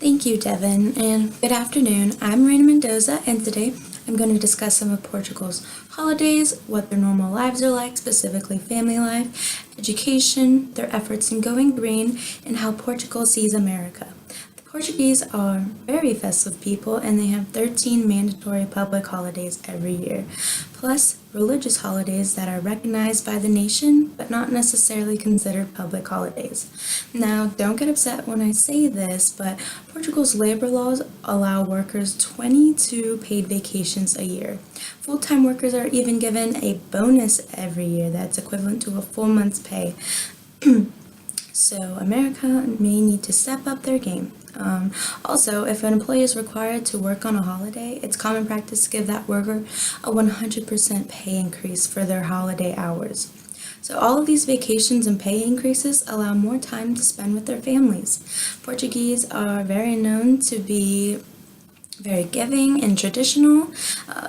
Thank you, Devin, and good afternoon. I'm Rina Mendoza, and today I'm going to discuss some of Portugal's holidays, what their normal lives are like, specifically family life, education, their efforts in going green, and how Portugal sees America. The Portuguese are very festive people, and they have 13 mandatory public holidays every year, plus religious holidays that are recognized by the nation but not necessarily considered public holidays. Now, don't get upset when I say this, but Portugal's labor laws allow workers 22 paid vacations a year. Full-time workers are even given a bonus every year that's equivalent to a full month's pay. So America may need to step up their game. Also, if an employee is required to work on a holiday, it's common practice to give that worker a 100% pay increase for their holiday hours. So all of these vacations and pay increases allow more time to spend with their families. Portuguese are very known to be very giving and traditional.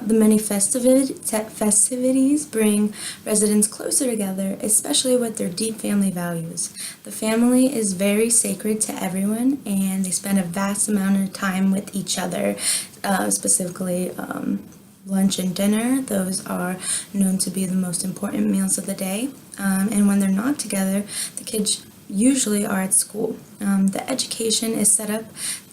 The many festivities bring residents closer together, especially with their deep family values. The family is very sacred to everyone, and they spend a vast amount of time with each other, specifically lunch and dinner. Those are known to be the most important meals of the day. And when they're not together, the kids usually are at school. The education is set up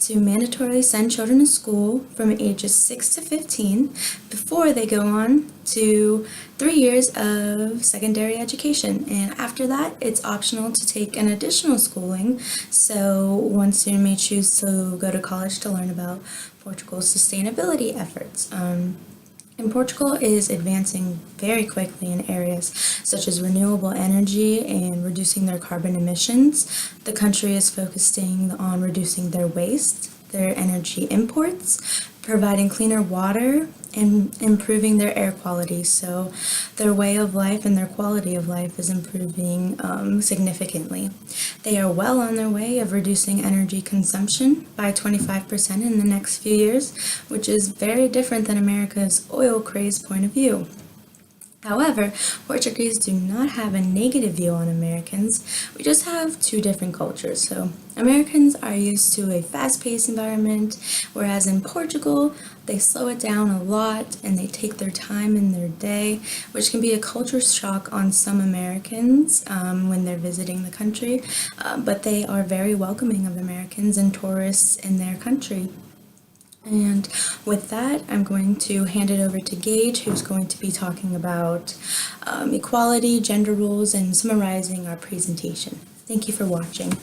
to mandatorily send children to school from ages 6 to 15 before they go on to 3 years of secondary education. And after that, it's optional to take an additional schooling. So one student may choose to go to college to learn about Portugal's sustainability efforts. And Portugal is advancing very quickly in areas such as renewable energy and reducing their carbon emissions. The country is focusing on reducing their waste, their energy imports, providing cleaner water, and improving their air quality. So their way of life and their quality of life is improving significantly. They are well on their way of reducing energy consumption by 25% in the next few years, which is very different than America's oil craze point of view. However, Portuguese do not have a negative view on Americans. We just have two different cultures. So Americans are used to a fast-paced environment, whereas in Portugal, they slow it down a lot and they take their time in their day, which can be a culture shock on some Americans when they're visiting the country. But they are very welcoming of Americans and tourists in their country. And with that, I'm going to hand it over to Gage, who's going to be talking about equality, gender roles, and summarizing our presentation. Thank you for watching.